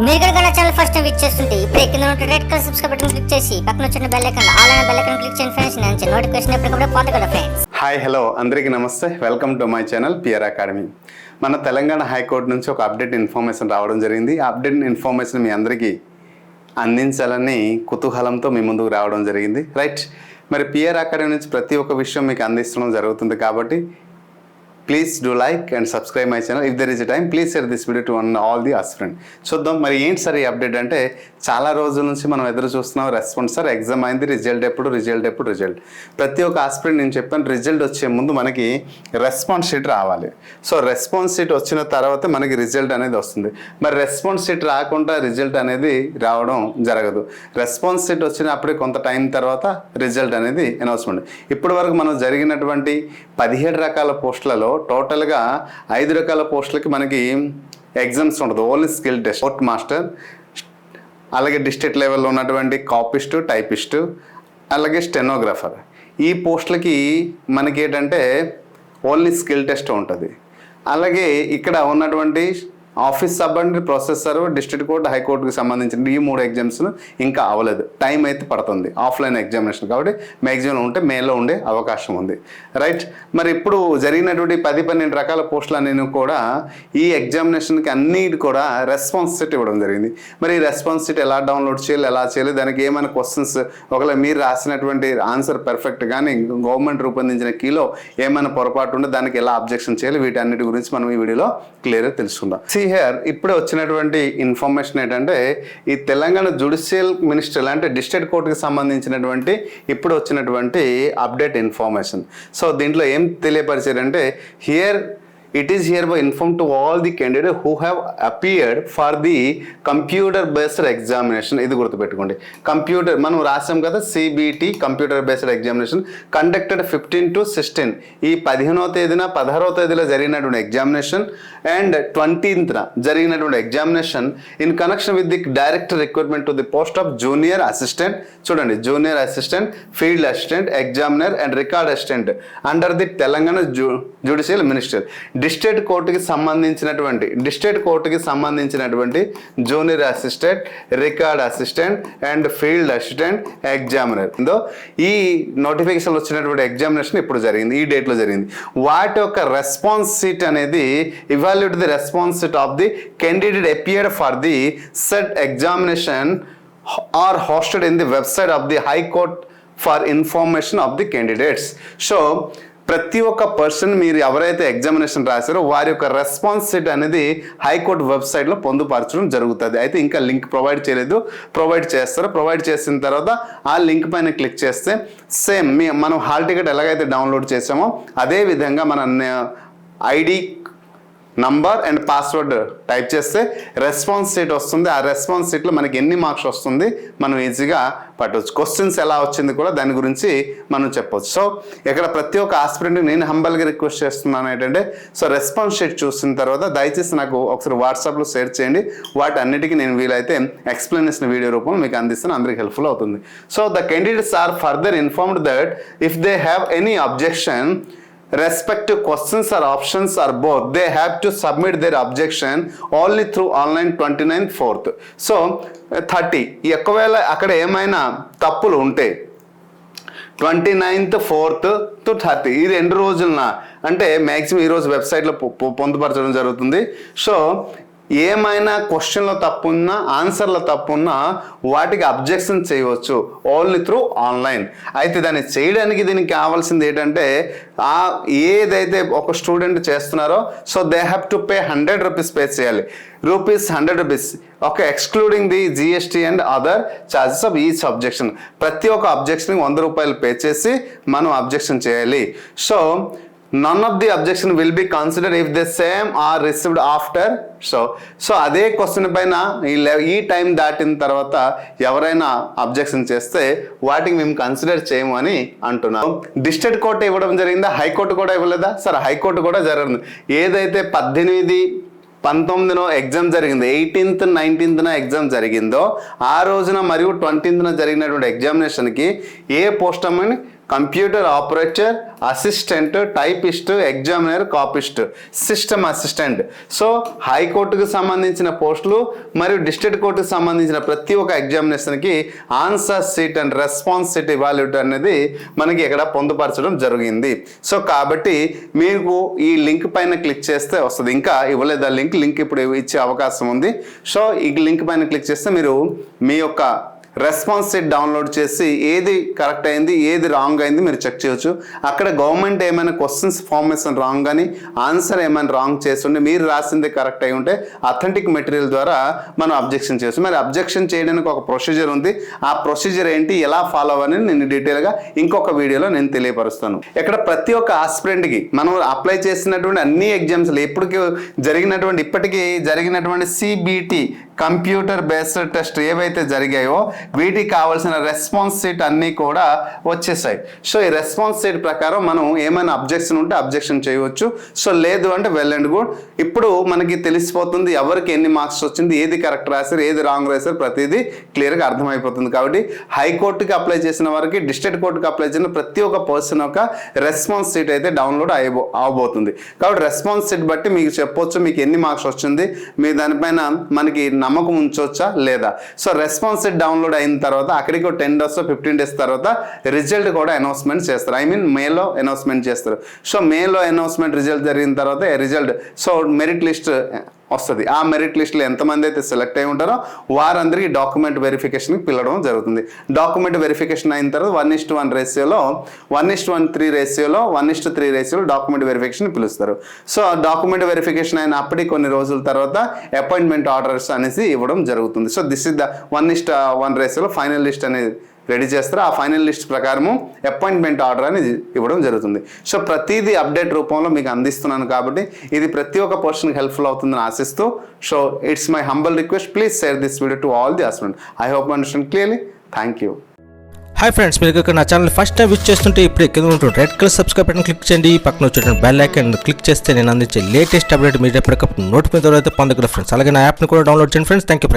మీరు కనుక channel first time visit చేస్తుంటే ఇప్పుడు కింద ఉన్న red colour subscribe button click చేసి పక్కన వచ్చిన బెల్ ఐకాన్ ఆల్ అనే బెల్ ఐకాన్ క్లిక్ చేయండి ఫ్రెండ్స్. నేను నోటిఫికేషన్ ఎప్పటికప్పుడు పొందగలరు ఫ్రెండ్స్. హాయ్ హలో అందరికీ నమస్తే, welcome to my channel PR academy. మన తెలంగాణ హైకోర్టు నుంచి ఒక అప్డేట్ ఇన్ఫర్మేషన్ రావడం జరిగింది. ఆ అప్డేట్ ఇన్ఫర్మేషన్ మీ అందరికీ అందించాలని కుతూహలంతో మీ ముందుకు రావడం జరిగింది. రైట్, మరి పిఆర్ అకాడమీ నుంచి ప్రతి ఒక్క విషయం మీకు అందించడం జరుగుతుంది కాబట్టి please do like and subscribe my channel. If there is a time please share this video to all the aspirant. చూద్దాం మరి ఏంటి సార్ ఈ అప్డేట్ అంటే, చాలా రోజుల నుంచి మనం ఎదురు చూస్తున్నాం రెస్పాన్స్. సార్ ఎగ్జామ్ అయింది, రిజల్ట్ ఎప్పుడు. ప్రతి ఒక్క ఆస్పిరెంట్ నేను చెప్పాను, రిజల్ట్ వచ్చే ముందు మనకి రెస్పాన్స్ షీట్ రావాలి. సో రెస్పాన్స్ షీట్ వచ్చిన తర్వాత మనకి రిజల్ట్ అనేది వస్తుంది. మరి రెస్పాన్స్ షీట్ రాకుండా రిజల్ట్ అనేది రావడం జరగదు. రెస్పాన్స్ షీట్ వచ్చినప్పుడే కొంత టైం తర్వాత రిజల్ట్ అనేది అనౌన్స్మెంట్. ఇప్పటి వరకు మనం జరిగినటువంటి 17 రకాల పోస్టులలో టోటల్గా 5 రకాల పోస్టులకి మనకి ఎగ్జామ్స్ ఉంటుంది. Only skill test, port master, అలాగే డిస్ట్రిక్ట్ లెవెల్లో ఉన్నటువంటి కాపిస్టు, టైపిస్టు, అలాగే స్టెనోగ్రాఫర్. ఈ పోస్టులకి మనకి ఏంటంటే ఓన్లీ స్కిల్ టెస్ట్ ఉంటుంది. అలాగే ఇక్కడ ఉన్నటువంటి office subordinate, processor, district court, హైకోర్టుకి సంబంధించిన ఈ 3 ఎగ్జామ్స్ ఇంకా అవ్వలేదు. టైం అయితే పడుతుంది, ఆఫ్లైన్ ఎగ్జామినేషన్ కాబట్టి మ్యాక్సిమం ఉంటే మేలో ఉండే అవకాశం ఉంది. రైట్, మరి ఇప్పుడు జరిగినటువంటి 10-12 రకాల పోస్టులన్నీ కూడా ఈ ఎగ్జామినేషన్కి అన్నిటి కూడా రెస్పాన్స్ షీట్ ఇవ్వడం జరిగింది. మరి ఈ రెస్పాన్స్ షీట్ ఎలా డౌన్లోడ్ చేయాలి, ఎలా చేయాలి, దానికి ఏమైనా క్వశ్చన్స్ ఒకవేళ మీరు రాసినటువంటి ఆన్సర్ పర్ఫెక్ట్ కానీ గవర్నమెంట్ రూపొందించిన కీలో ఏమైనా పొరపాటు ఉంటే దానికి ఎలా అబ్జెక్షన్ చేయాలి, వీటన్నిటి గురించి మనం ఈ వీడియోలో క్లియర్గా తెలుసుకుందాం. హియర్ ఇప్పుడే వచ్చినటువంటి ఇన్ఫర్మేషన్ ఏంటంటే, ఈ తెలంగాణ జ్యుడిషియల్ మినిస్టర్ అంటే డిస్ట్రిక్ట్ కోర్టుకి సంబంధించినటువంటి ఇప్పుడు వచ్చినటువంటి అప్డేట్ ఇన్ఫర్మేషన్. సో దీంట్లో ఏం తెలియపరిచారంటే, here it is hereby informed to all the candidates who have appeared for the computer based examination. ఇది గుర్తుపెట్టుకోండి, కంప్యూటర్ మనం రాసాం కదా, CBT computer based examination conducted 15 to 16 ఈ 15వ తేదీన 16వ తేదీలో జరిగినటువంటి ఎగ్జామినేషన్ అండ్ 20th జరిగినటువంటి examination in connection with the direct recruitment to the post of junior assistant. చూడండి, junior assistant, field assistant, examiner and record assistant under the Telangana judicial minister. District కోర్టుకి సంబంధించినటువంటి junior assistant, record assistant and field assistant, examiner ఈ notification వచ్చినటువంటి examination ఇప్పుడు జరిగింది, ఈ డేట్లో జరిగింది. వాటి యొక్క రెస్పాన్స్ షీట్ అనేది evaluate the response sheet of the candidate appeared for the said examination are hosted in the website of the High Court for information of the candidates. So ప్రతి ఒక్క పర్సన్ మీరు ఎవరైతే ఎగ్జామినేషన్ రాశారో వారి యొక్క response sheet అనేది high court వెబ్సైట్లో పొందుపరచడం జరుగుతుంది. అయితే ఇంకా లింక్ ప్రొవైడ్ చేయలేదు, ప్రొవైడ్ చేస్తారు. ప్రొవైడ్ చేసిన తర్వాత ఆ లింక్ పైన క్లిక్ చేస్తే సేమ్ మనం హాల్ టికెట్ ఎలాగైతే డౌన్లోడ్ చేసామో అదే విధంగా మన ID number and password type చేస్తే రెస్పాన్స్ షీట్ వస్తుంది. ఆ రెస్పాన్స్ షీట్లో మనకి ఎన్ని మార్క్స్ వస్తుంది మనం ఈజీగా పట్టవచ్చు. క్వశ్చన్స్ ఎలా వచ్చింది కూడా దాని గురించి మనం చెప్పవచ్చు. సో ఇక్కడ ప్రతి ఒక్క ఆస్పిరెంట్కి నేను హంబల్గా రిక్వెస్ట్ చేస్తున్నాను ఏంటంటే, సో రెస్పాన్స్ షీట్ చూసిన తర్వాత దయచేసి నాకు ఒకసారి వాట్సాప్లో షేర్ చేయండి. వాటి అన్నిటికీ నేను వీలైతే ఎక్స్ప్లెనేషన్ వీడియో రూపంలో మీకు అందిస్తాను, అందరికి హెల్ప్ఫుల్ అవుతుంది. So the candidates are further informed that if they have any objection respective questions or options or both, they have to submit their objection only through online 29/4. So 30 ఒకవేళ అక్కడ ఏమైనా తప్పులు ఉంటే 29th 4th to 30 ఈ 2 రోజులన అంటే maximum ఈరోజు వెబ్సైట్లో పొందుపరచడం జరుగుతుంది. సో ఏమైనా క్వశ్చన్లో తప్పున్నా, ఆన్సర్లో తప్పున్నా వాటికి అబ్జెక్షన్ చేయవచ్చు ఓన్లీ త్రూ ఆన్లైన్. అయితే దాన్ని చేయడానికి దీనికి కావాల్సింది ఏంటంటే, ఏదైతే ఒక స్టూడెంట్ చేస్తున్నారో so they have to pay 100 rupees pay చేయాలి. ₹100 okay, excluding the GST and other charges of each objection. ప్రతి ఒక్క అబ్జెక్షన్కి ₹100 పే చేసి మనం అబ్జెక్షన్ చేయాలి. So none of the objection will be considered if the same are received after. So అదే question పైన ఈ time దాటిన తర్వాత ఎవరైనా అబ్జెక్షన్ చేస్తే వాటికి మేము కన్సిడర్ చేయము అని అంటున్నాం. డిస్ట్రిక్ట్ కోర్టు ఇవ్వడం జరిగిందా, హైకోర్టు కూడా ఇవ్వలేదా? సరే, హైకోర్టు కూడా జరగదు. ఏదైతే 18, 19 ఎగ్జామ్ జరిగింది, 18th, 19th ఎగ్జామ్ జరిగిందో ఆ రోజున మరియు 20th జరిగినటువంటి ఎగ్జామినేషన్కి ఏ పోస్ట్ అని computer operator, assistant, typist, examiner, copyist, system assistant. So హైకోర్టుకు సంబంధించిన పోస్టులు మరియు డిస్ట్రిక్ట్ కోర్టుకు సంబంధించిన ప్రతి ఒక్క ఎగ్జామినేషన్కి answer sheet and response sheet evaluate అనేది మనకి ఇక్కడ పొందుపరచడం జరిగింది. సో కాబట్టి మీకు ఈ లింక్ పైన క్లిక్ చేస్తే వస్తుంది. ఇంకా ఇవ్వలేదు ఆ లింక్ ఇప్పుడు ఇచ్చే అవకాశం ఉంది. సో ఈ లింక్ పైన క్లిక్ చేస్తే మీరు మీ యొక్క రెస్పాన్స్ షీట్ డౌన్లోడ్ చేసి ఏది కరెక్ట్ అయింది, ఏది రాంగ్ అయింది మీరు చెక్ చేయొచ్చు. అక్కడ గవర్నమెంట్ ఏమైనా క్వశ్చన్స్ ఫార్మేషన్ రాంగ్ కానీ ఆన్సర్ ఏమైనా రాంగ్ చేస్తుంటే మీరు రాసింది కరెక్ట్ అయి ఉంటే అథెంటిక్ మెటీరియల్ ద్వారా మనం అబ్జెక్షన్ చేయొచ్చు. మరి అబ్జెక్షన్ చేయడానికి ఒక ప్రొసీజర్ ఉంది. ఆ ప్రొసీజర్ ఏంటి, ఎలా ఫాలో అవ్వాలని నేను డీటెయిల్గా ఇంకొక వీడియోలో నేను తెలియపరుస్తాను. ఇక్కడ ప్రతి ఒక్క ఆస్పిరెంట్కి మనం అప్లై చేసినటువంటి అన్ని ఎగ్జామ్స్లో ఇప్పటికీ జరిగినటువంటి సిబిటి కంప్యూటర్ బేస్డ్ టెస్ట్ ఏవైతే జరిగాయో వీటికి కావాల్సిన రెస్పాన్స్ షీట్ అన్నీ కూడా వచ్చేసాయి. సో ఈ రెస్పాన్స్ షీట్ ప్రకారం మనం ఏమైనా అబ్జెక్షన్ ఉంటే అబ్జెక్షన్ చేయవచ్చు. సో లేదు అంటే వెల్ అండ్ గుడ్. ఇప్పుడు మనకి తెలిసిపోతుంది ఎవరికి ఎన్ని మార్క్స్ వచ్చింది, ఏది కరెక్ట్ రాశారు, ఏది రాంగ్ రాశారు, ప్రతిదీ క్లియర్గా అర్థమైపోతుంది. కాబట్టి హైకోర్టుకి అప్లై చేసిన వారికి, డిస్ట్రిక్ట్ కోర్టుకి అప్లై చేసిన ప్రతి ఒక్క పర్సన్ యొక్క రెస్పాన్స్ షీట్ అయితే డౌన్లోడ్ అవబోతుంది. కాబట్టి రెస్పాన్స్ షీట్ బట్టి మీకు చెప్పొచ్చు మీకు ఎన్ని మార్క్స్ వచ్చింది, మీ దానిపైన మనకి నమ్మకం ఉంచవచ్చా లేదా. సో రెస్పాన్స్ షీట్ డౌన్లోడ్ అయిన తర్వాత అక్కడికి 10 days 15 days తర్వాత రిజల్ట్ కూడా అనౌన్స్మెంట్ చేస్తారు. మేలో అనౌన్స్మెంట్ చేస్తారు. సో మేలో అనౌన్స్మెంట్ రిజల్ట్ జరిగిన తర్వాత మెరిట్ లిస్ట్ వస్తుంది. ఆ మెరిట్ లిస్ట్లో ఎంతమంది అయితే సెలెక్ట్ అయి ఉంటారో వారందరికీ డాక్యుమెంట్ వెరిఫికేషన్కి పిలవడం జరుగుతుంది. డాక్యుమెంట్ వెరిఫికేషన్ అయిన తర్వాత 1:1 రేషియోలో 1:3 రేషియోలో డాక్యుమెంట్ వెరిఫికేషన్ పిలుస్తారు. సో డాక్యుమెంట్ వెరిఫికేషన్ అయిన అప్పటికి కొన్ని రోజుల తర్వాత అపాయింట్మెంట్ ఆర్డర్స్ అనేసి ఇవ్వడం జరుగుతుంది. సో దిస్ ఇస్ ద 1:1 రేషియోలో ఫైనల్ లిస్ట్ అనేది రెడీ చేస్తారు. ఆ ఫైనల్ లిస్ట్ ప్రకారము అపాయింట్మెంట్ ఆర్డర్ అనేది ఇవ్వడం జరుగుతుంది. సో ప్రతిదీ అప్డేట్ రూపంలో మీకు అందిస్తున్నాను కాబట్టి ఇది ప్రతి ఒక్క పర్సన్కి హెల్ప్ఫుల్ అవుతుందని ఆశిస్తూ, so it's my humble request, please share this video to all the aspirants. I hope understand clearly. Thank you. Hi friends, మీరు ఇక్కడ నా ఛానల్ ఫస్ట్ టైం విజిట్ చేస్తుంటే ఇప్పుడు కింద ఉంటుంది red colour subscribe button click చేయండి. పక్కన వచ్చే బెల్ ఐకాన్ క్లిక్ చేస్తే నేను అందించే లేటెస్ట్ అప్డేట్ మీరు ఎప్పటికప్పుడు నోటిఫికేషన్ అయితే పొందగలరు ఫ్రెండ్స్. అలాగే నా యాప్ని కూడా డౌన్లోడ్ చేయండి ఫ్రెండ్స్. Thank you.